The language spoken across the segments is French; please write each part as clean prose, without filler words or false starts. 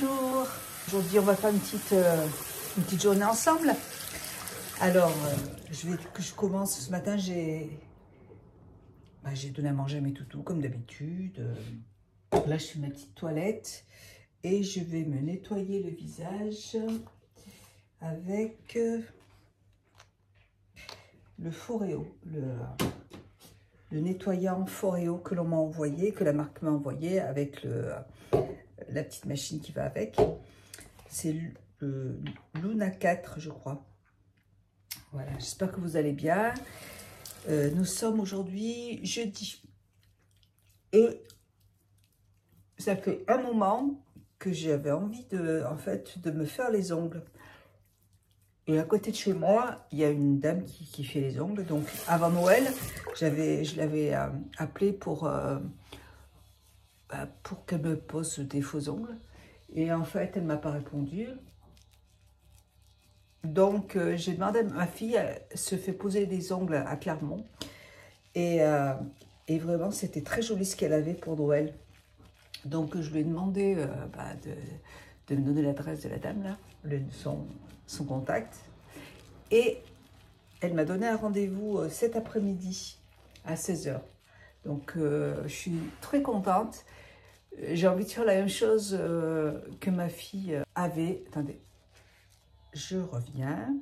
Bonjour. Aujourd'hui, on va faire une petite journée ensemble. Alors, je commence ce matin. J'ai donné à manger à mes toutous comme d'habitude. Là, je fais ma petite toilette et je vais me nettoyer le visage avec le Foreo, le nettoyant Foreo que l'on m'a envoyé, que la marque m'a envoyé avec la petite machine qui va avec. C'est le Luna 4, je crois. Voilà, j'espère que vous allez bien. Nous sommes aujourd'hui jeudi. Et ça fait un moment que j'avais envie de me faire les ongles. Et à côté de chez moi, il y a une dame qui fait les ongles. Donc avant Noël, je l'avais appelée pour qu'elle me pose des faux ongles. Et en fait, elle ne m'a pas répondu. Donc, j'ai demandé à ma fille, elle se fait poser des ongles à Clermont. Et vraiment, c'était très joli ce qu'elle avait pour Noël. Donc, je lui ai demandé de me donner l'adresse de la dame, là, son contact. Et elle m'a donné un rendez-vous cet après-midi à 16 h. Donc, je suis très contente. J'ai envie de faire la même chose que ma fille avait. Attendez. Je reviens.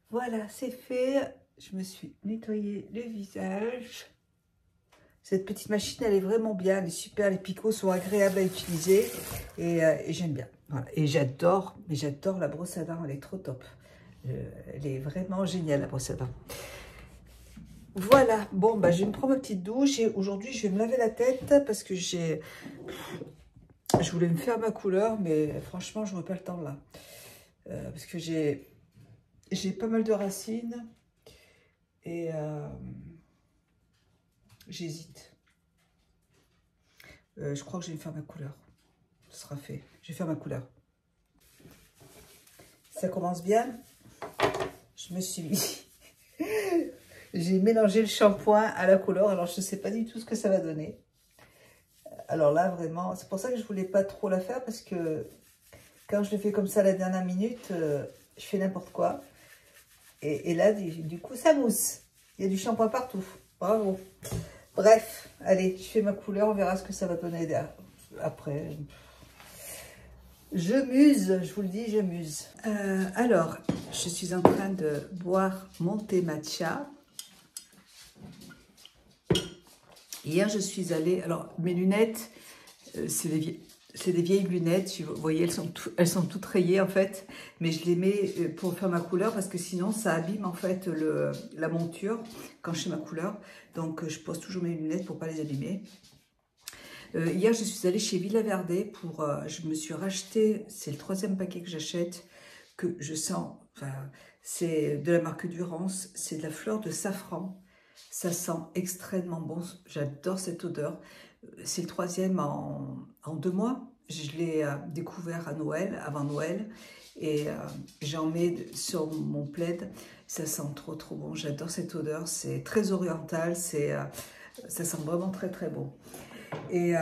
Voilà, c'est fait. Je me suis nettoyé le visage. Cette petite machine, elle est vraiment bien. Elle est super. Les picots sont agréables à utiliser. Et j'aime bien. Voilà. Et j'adore la brosse à dents. Elle est trop top. Elle est vraiment géniale, la brosse à dents. Voilà. Bon, je vais me prendre ma petite douche. Et aujourd'hui, je vais me laver la tête parce que je voulais me faire ma couleur. Mais franchement, je n'aurai pas le temps là. Parce que j'ai pas mal de racines et j'hésite. Je crois que je vais me faire ma couleur. Ce sera fait. Je vais faire ma couleur. Ça commence bien. Je me suis mis... J'ai mélangé le shampoing à la couleur. Alors, je ne sais pas du tout ce que ça va donner. Alors là, vraiment, c'est pour ça que je ne voulais pas trop la faire parce que quand je le fais comme ça à la dernière minute... je fais n'importe quoi. Et là, du coup, ça mousse. Il y a du shampoing partout. Bravo. Bref, allez, je fais ma couleur. On verra ce que ça va donner après. Je muse, je vous le dis, je muse. Alors, je suis en train de boire mon thé matcha. Hier, je suis allée... Alors, mes lunettes, c'est des vieilles lunettes, vous voyez, elles sont toutes rayées en fait, mais je les mets pour faire ma couleur parce que sinon ça abîme en fait la monture quand je fais ma couleur. Donc je pose toujours mes lunettes pour pas les abîmer. Hier je suis allée chez Villa Verde je me suis racheté, c'est le 3e paquet que j'achète, que je sens, c'est de la marque Durance, c'est de la fleur de safran. Ça sent extrêmement bon, j'adore cette odeur. C'est le 3e en 2 mois. Je l'ai découvert à Noël, avant Noël. Et j'en mets sur mon plaid. Ça sent trop bon. J'adore cette odeur. C'est très oriental. Ça sent vraiment très bon. Et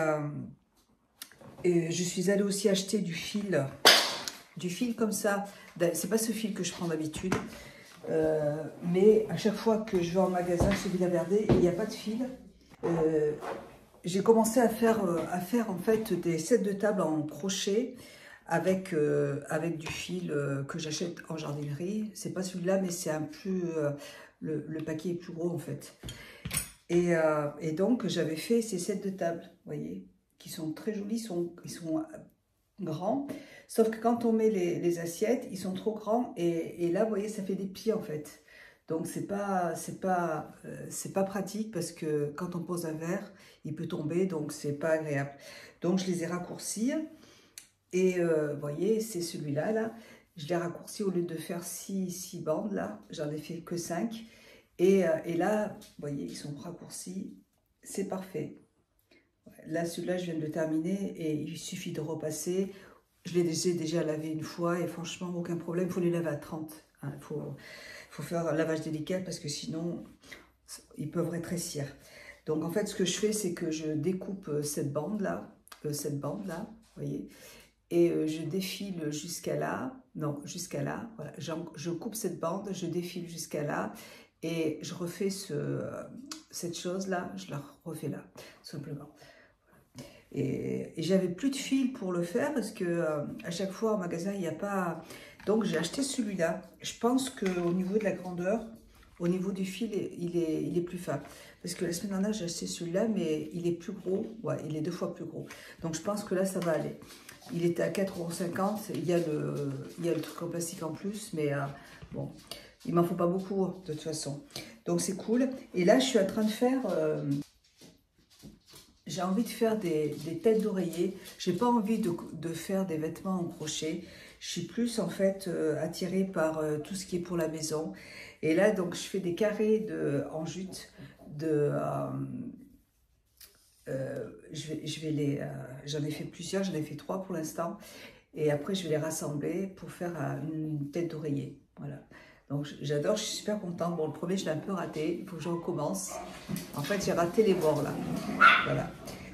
je suis allée aussi acheter du fil comme ça. C'est pas ce fil que je prends d'habitude. Mais à chaque fois que je vais en magasin chez Villa Verde, il n'y a pas de fil. J'ai commencé à faire en fait des sets de table en crochet avec du fil que j'achète en jardinerie. C'est pas celui-là, mais c'est un plus le paquet est plus gros en fait. Et donc j'avais fait ces sets de table, vous voyez, qui sont très jolis, ils sont grands. Sauf que quand on met les assiettes, ils sont trop grands et là, vous voyez, ça fait des pieds en fait. Donc c'est pas pratique parce que quand on pose un verre, il peut tomber, donc c'est pas agréable. Donc je les ai raccourcis et vous voyez, c'est celui-là là. Je l'ai raccourci au lieu de faire 6 bandes là, j'en ai fait que 5. Et là, vous voyez, ils sont raccourcis, c'est parfait. Là, celui-là, je viens de le terminer et il suffit de repasser. Je les ai déjà lavés une fois et franchement, aucun problème. Il faut les laver à 30. Il faut faire un lavage délicat parce que sinon, ils peuvent rétrécir. Donc, en fait, ce que je fais, c'est que je découpe cette bande-là, vous voyez, et je défile jusqu'à là, non, jusqu'à là, voilà. Je coupe cette bande, je défile jusqu'à là, et je refais cette chose-là, je la refais là, tout simplement. Et j'avais plus de fil pour le faire, parce que à chaque fois au magasin, il n'y a pas... Donc j'ai acheté celui-là. Je pense qu'au niveau de la grandeur, au niveau du fil, il est plus fin. Parce que la semaine dernière, j'ai acheté celui-là, mais il est plus gros. Ouais, il est 2 fois plus gros. Donc je pense que là, ça va aller. Il était à 4,50 €. Il y a le truc en plastique en plus, mais bon, il m'en faut pas beaucoup de toute façon. Donc c'est cool. Et là, je suis en train de faire... j'ai envie de faire des têtes d'oreiller. J'ai pas envie de faire des vêtements en crochet. Je suis plus en fait attirée par tout ce qui est pour la maison. Et là, donc, je fais des carrés en jute. J'en ai fait plusieurs, j'en ai fait 3 pour l'instant. Et après, je vais les rassembler pour faire une tête d'oreiller. Voilà. Donc, j'adore, je suis super contente. Bon, le premier, je l'ai un peu raté. Il faut que je recommence. En fait, j'ai raté les bords là. Voilà.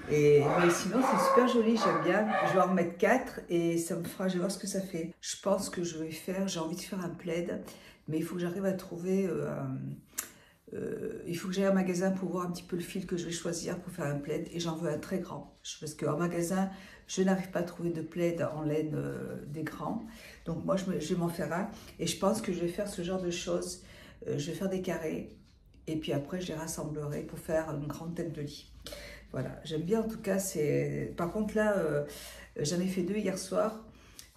Mais sinon, c'est super joli, j'aime bien. Je vais en remettre 4 et ça me fera, je vais voir ce que ça fait. Je pense que je vais faire, j'ai envie de faire un plaid, mais il faut que j'arrive à trouver, il faut que j'aille au magasin pour voir un petit peu le fil que je vais choisir pour faire un plaid. Et j'en veux un très grand, parce qu'en magasin, je n'arrive pas à trouver de plaid en laine des grands. Donc moi, je vais m'en faire un. Et je pense que je vais faire ce genre de choses. Je vais faire des carrés. Et puis après, je les rassemblerai pour faire une grande tête de lit. Voilà, j'aime bien en tout cas. Par contre là, j'en ai fait 2 hier soir.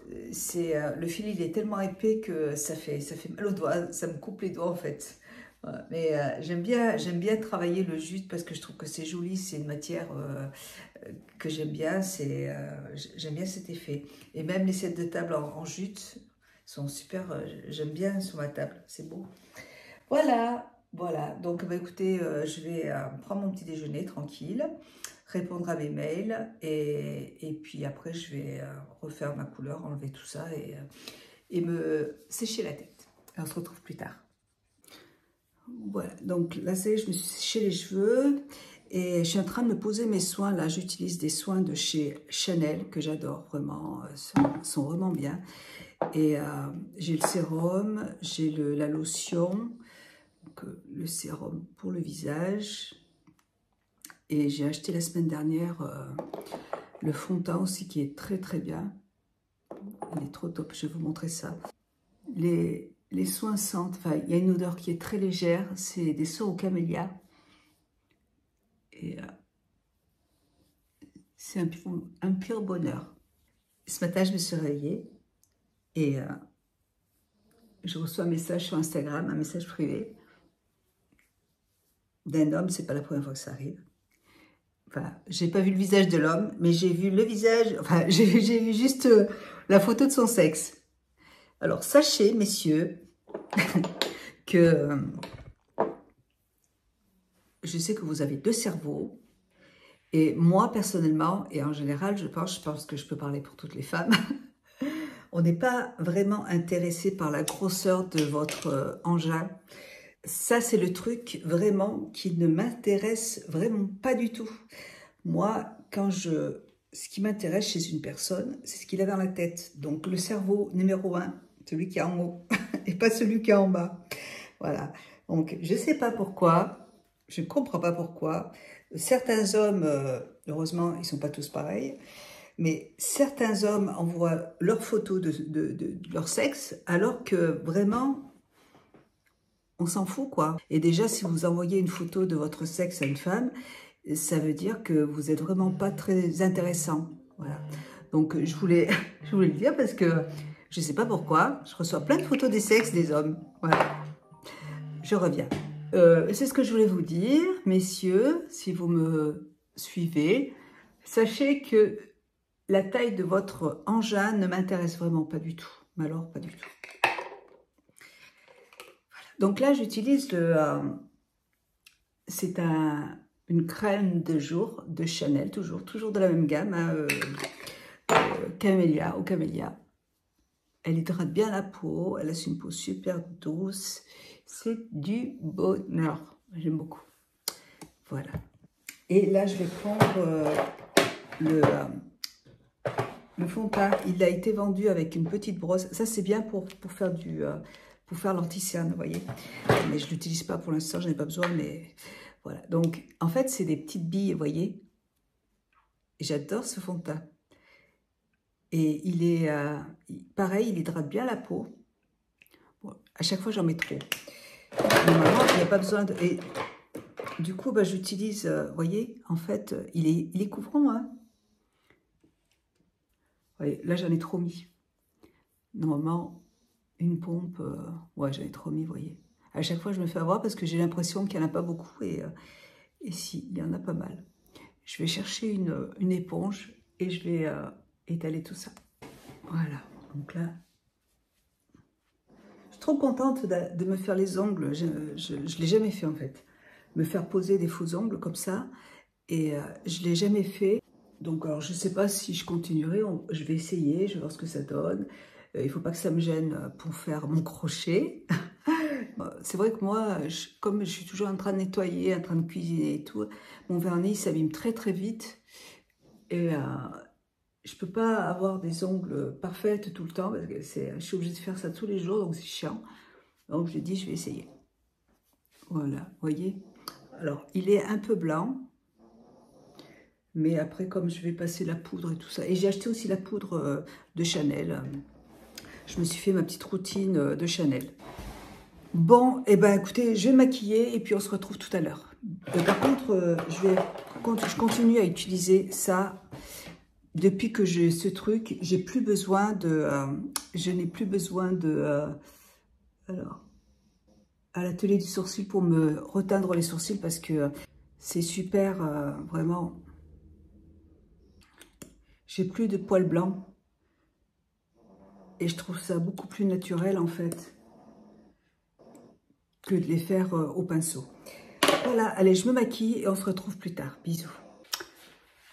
Le fil il est tellement épais que ça fait mal aux doigts, ça me coupe les doigts en fait. Voilà. Mais j'aime bien travailler le jute parce que je trouve que c'est joli, c'est une matière que j'aime bien, j'aime bien cet effet. Et même les sets de table en jute sont super, j'aime bien sur ma table, c'est beau. Voilà. Voilà, donc bah, écoutez, je vais prendre mon petit déjeuner tranquille, répondre à mes mails et puis après je vais refaire ma couleur, enlever tout ça et me sécher la tête. Et on se retrouve plus tard. Voilà, donc là c'est, je me suis séché les cheveux et je suis en train de me poser mes soins. Là, j'utilise des soins de chez Chanel que j'adore vraiment, sont vraiment bien. Et j'ai le sérum, j'ai la lotion. Donc, le sérum pour le visage et j'ai acheté la semaine dernière le fond de teint aussi qui est très très bien, il est trop top, je vais vous montrer ça. Les soins sentent, enfin il y a une odeur qui est très légère, c'est des soins au camélia et c'est un pur bonheur. Ce matin je me suis réveillée et je reçois un message sur Instagram, un message privé d'un homme, c'est pas la première fois que ça arrive. Enfin, j'ai pas vu le visage de l'homme, mais j'ai vu le visage, enfin, j'ai vu juste la photo de son sexe. Alors, sachez, messieurs, que je sais que vous avez 2 cerveaux, et moi, personnellement, et en général, je pense que je peux parler pour toutes les femmes, on n'est pas vraiment intéressé par la grosseur de votre engin. Ça, c'est le truc vraiment qui ne m'intéresse vraiment pas du tout. Moi, ce qui m'intéresse chez une personne, c'est ce qu'il a dans la tête. Donc, le cerveau numéro 1, celui qui est en haut, et pas celui qui est en bas. Voilà. Donc, je ne sais pas pourquoi, je ne comprends pas pourquoi. Certains hommes, heureusement, ils ne sont pas tous pareils, mais certains hommes envoient leurs photos de leur sexe, alors que vraiment... on s'en fout, quoi. Et déjà, si vous envoyez une photo de votre sexe à une femme, ça veut dire que vous n'êtes vraiment pas très intéressant. Voilà. Donc, je voulais le dire parce que je ne sais pas pourquoi, je reçois plein de photos des sexes des hommes. Voilà. Je reviens. C'est ce que je voulais vous dire, messieurs, si vous me suivez. Sachez que la taille de votre engin ne m'intéresse vraiment pas du tout. Mais alors, pas du tout. Donc là, j'utilise c'est une crème de jour de Chanel, toujours de la même gamme, hein, au camélia. Elle hydrate bien la peau, elle a une peau super douce. C'est du bonheur, j'aime beaucoup. Voilà. Et là, je vais prendre Le fond de teint, il a été vendu avec une petite brosse. Ça, c'est bien pour faire l'anti-cerne, vous voyez. Mais je ne l'utilise pas pour l'instant, je n'en ai pas besoin, mais voilà. Donc, en fait, c'est des petites billes, vous voyez. J'adore ce fond de teint. Et il est, pareil, il hydrate bien la peau. Bon, à chaque fois, j'en mets trop. Normalement, il n'y a pas besoin de... Et du coup, bah, j'utilise, vous voyez, en fait, il est couvrant, hein. Ouais, là, j'en ai trop mis. Normalement, une pompe, ouais, j'en ai trop mis, vous voyez. À chaque fois, je me fais avoir parce que j'ai l'impression qu'il n'y en a pas beaucoup. Et si, il y en a pas mal. Je vais chercher une éponge et je vais étaler tout ça. Voilà, donc là, je suis trop contente de me faire les ongles. Je ne l'ai jamais fait, en fait. Me faire poser des faux ongles comme ça. Et je ne l'ai jamais fait. Donc, alors, je ne sais pas si je continuerai. Je vais essayer, je vais voir ce que ça donne. Il ne faut pas que ça me gêne pour faire mon crochet. C'est vrai que moi, comme je suis toujours en train de nettoyer, en train de cuisiner et tout, mon vernis s'abîme très très vite. Et je ne peux pas avoir des ongles parfaits tout le temps parce que je suis obligée de faire ça tous les jours, donc c'est chiant. Donc j'ai dit, je vais essayer. Voilà, vous voyez. Alors, il est un peu blanc. Mais après, comme je vais passer la poudre et tout ça. Et j'ai acheté aussi la poudre de Chanel. Je me suis fait ma petite routine de Chanel. Bon, et ben écoutez, je vais me maquiller et puis on se retrouve tout à l'heure. Par contre, je continue à utiliser ça. Depuis que j'ai ce truc, j'ai plus besoin de... je n'ai plus besoin de... alors, à l'atelier du sourcil pour me reteindre les sourcils parce que c'est super, vraiment... J'ai plus de poils blancs et je trouve ça beaucoup plus naturel en fait que de les faire au pinceau. Voilà, allez, je me maquille et on se retrouve plus tard. Bisous.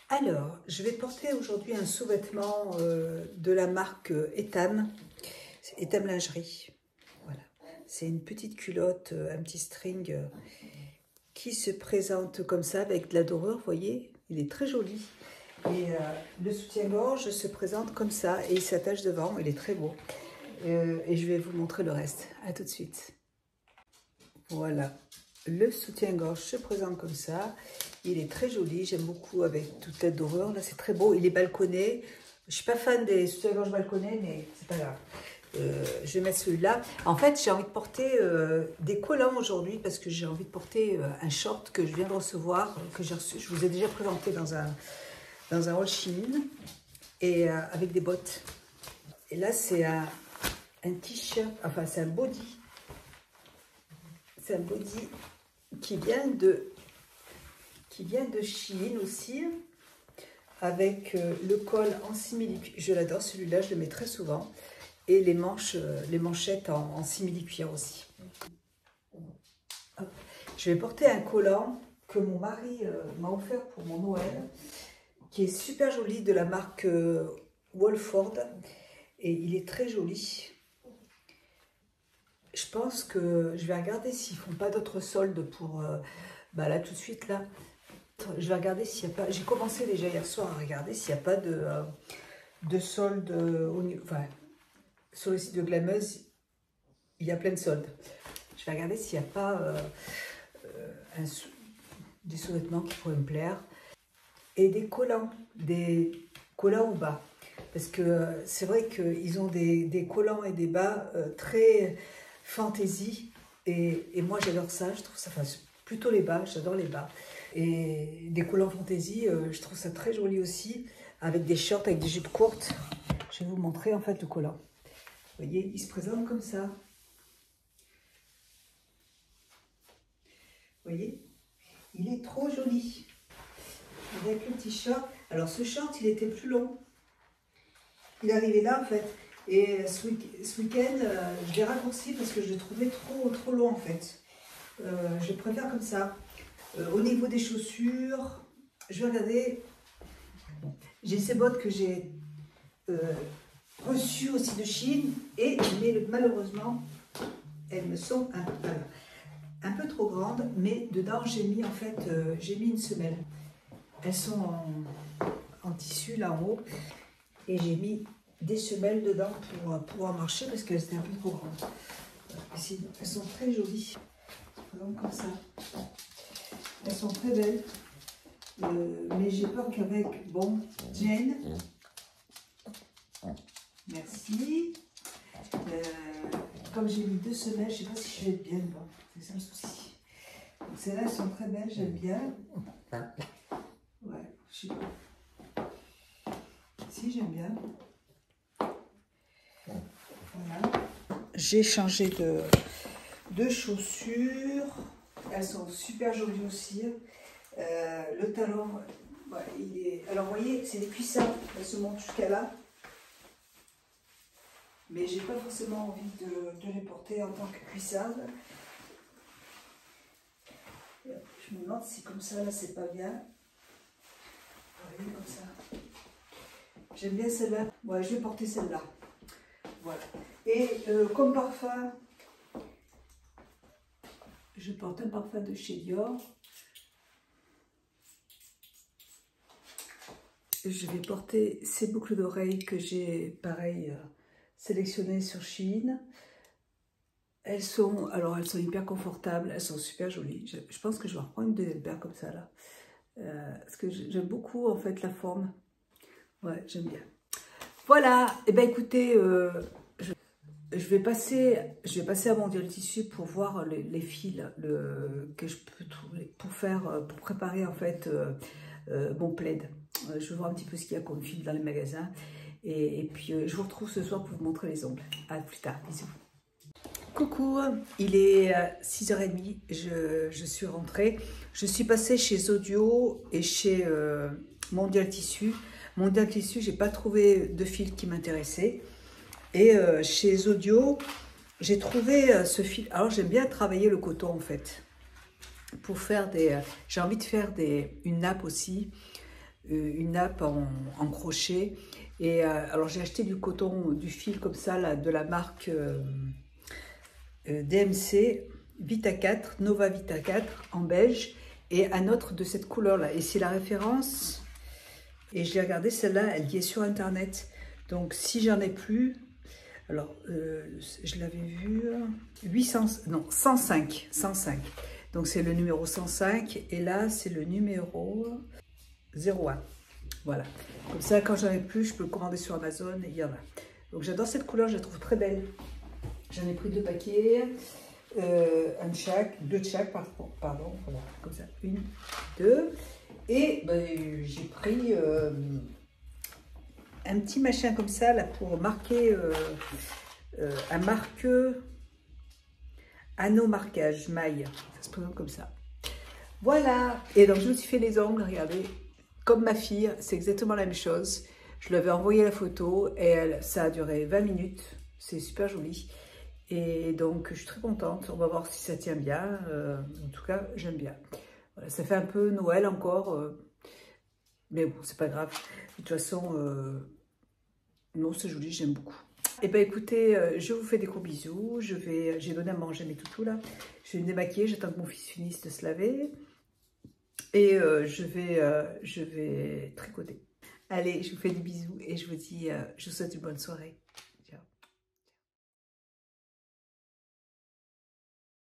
Alors, je vais porter aujourd'hui un sous-vêtement de la marque Etam. C'est Etam Lingerie. Voilà, c'est une petite culotte, un petit string qui se présente comme ça avec de la dorure, vous voyez. Il est très joli. Et le soutien-gorge se présente comme ça et il s'attache devant, il est très beau. Et je vais vous montrer le reste. À tout de suite. Voilà, le soutien-gorge se présente comme ça. Il est très joli, j'aime beaucoup avec toute la dorure. Là, c'est très beau, il est balconné. Je ne suis pas fan des soutiens-gorge balconnés, mais c'est pas grave. Je vais mettre celui-là. En fait, j'ai envie de porter des collants aujourd'hui parce que j'ai envie de porter un short que je viens de recevoir, que j'ai reçu. Je vous ai déjà présenté dans un haul Shein et avec des bottes. Et là, c'est un t-shirt, enfin, c'est un body. C'est un body qui vient de Shein aussi, avec le col en simili-cuir. Je l'adore celui-là, je le mets très souvent. Et les manchettes en simili-cuir aussi. Hop. Je vais porter un collant que mon mari m'a offert pour mon Noël, qui est super joli, de la marque Wolford. Et il est très joli. Je pense que je vais regarder s'ils ne font pas d'autres soldes pour... là, tout de suite, là. Je vais regarder s'il n'y a pas... J'ai commencé déjà hier soir à regarder s'il n'y a pas de soldes enfin, sur le site de Glameuse. Il y a plein de soldes. Je vais regarder s'il n'y a pas des sous-vêtements qui pourraient me plaire. Et des collants au bas. Parce que c'est vrai qu'ils ont des collants et des bas très fantaisie. Et moi, j'adore ça. Je trouve ça, enfin, plutôt les bas. J'adore les bas. Et des collants fantaisie, je trouve ça très joli aussi. Avec des shorts, avec des jupes courtes. Je vais vous montrer en fait le collant. Vous voyez, il se présente comme ça. Vous voyez, il est trop joli. Avec le t-shirt. Alors ce short, il était plus long. Il arrivait là en fait. Et ce week-end, je l'ai raccourci parce que je le trouvais trop long en fait. Je préfère comme ça. Au niveau des chaussures, je vais regarder. J'ai ces bottes que j'ai reçues aussi de Chine. Mais malheureusement, elles me sont un peu trop grandes. Mais dedans, j'ai mis en fait, j'ai mis une semelle. Elles sont en tissu là en haut. Et j'ai mis des semelles dedans pour pouvoir marcher parce qu'elles étaient un peu trop grandes. Sinon, elles sont très jolies. Donc comme ça. Elles sont très belles. Mais j'ai peur qu'avec... Bon, Jane. Merci. Comme j'ai mis 2 semelles, je ne sais pas si je vais être bien dedans. C'est ça le souci. Donc celles-là, elles sont très belles, j'aime bien. Ouais, je sais pas. Si, j'aime bien. Voilà. J'ai changé de chaussures. Elles sont super jolies aussi. Le talon, ouais, il est... Alors, vous voyez, c'est des cuissards. Elles se montent jusqu'à là. Mais j'ai pas forcément envie de les porter en tant que cuissardes. Je me demande si comme ça, là, c'est pas bien. Vous voyez, comme ça. J'aime bien celle-là. Ouais, je vais porter celle-là. Voilà. Et comme parfum, je porte un parfum de chez Dior. Je vais porter ces boucles d'oreilles que j'ai, pareil, sélectionnées sur Shein. Elles sont hyper confortables, elles sont super jolies. Je pense que je vais en reprendre une deuxième paire comme ça, là. Parce que j'aime beaucoup, en fait, la forme. Ouais, j'aime bien. Voilà, et bien écoutez, je vais passer à Mondial Tissu pour voir les fils que je peux trouver pour préparer, en fait, mon plaid. Je vais voir un petit peu ce qu'il y a comme fil dans les magasins. Et puis, je vous retrouve ce soir pour vous montrer les ongles. À plus tard, bisous. Coucou, il est 6h30, je suis rentrée. Je suis passée chez Zodio et chez Mondial Tissu. Mondial Tissu, j'ai pas trouvé de fil qui m'intéressait. Et chez Zodio, j'ai trouvé ce fil. Alors, j'aime bien travailler le coton, en fait. Pour faire des... J'ai envie de faire une nappe aussi. Une nappe en crochet. Et alors, j'ai acheté du coton, du fil comme ça, là, de la marque... DMC Vita 4, Nova Vita 4 en beige et un autre de cette couleur là, et c'est la référence, et je l'ai regardé, celle-là elle y est sur internet, donc si j'en ai plus, alors je l'avais vu 105, donc c'est le numéro 105 et là c'est le numéro 01, voilà, comme ça quand j'en ai plus je peux le commander sur Amazon et il y en a. Donc j'adore cette couleur, je la trouve très belle. J'en ai pris 2 paquets, deux de chaque, pardon, voilà, comme ça, 1, 2. Et ben, j'ai pris un petit machin comme ça, là, pour marquer un marqueur, anneau marquage, maille, ça se présente comme ça. Voilà, et donc je me suis fait les ongles, regardez, comme ma fille, c'est exactement la même chose. Je lui avais envoyé la photo et ça a duré 20 minutes, c'est super joli. Et donc, je suis très contente. On va voir si ça tient bien. En tout cas, j'aime bien. Voilà, ça fait un peu Noël encore. Mais bon, c'est pas grave. De toute façon, non, c'est joli, j'aime beaucoup. Et bien, écoutez, je vous fais des gros bisous. J'ai donné à manger mes toutous, là. Je vais me démaquiller. J'attends que mon fils finisse de se laver. Et je vais tricoter. Allez, je vous fais des bisous et je vous dis, je vous souhaite une bonne soirée.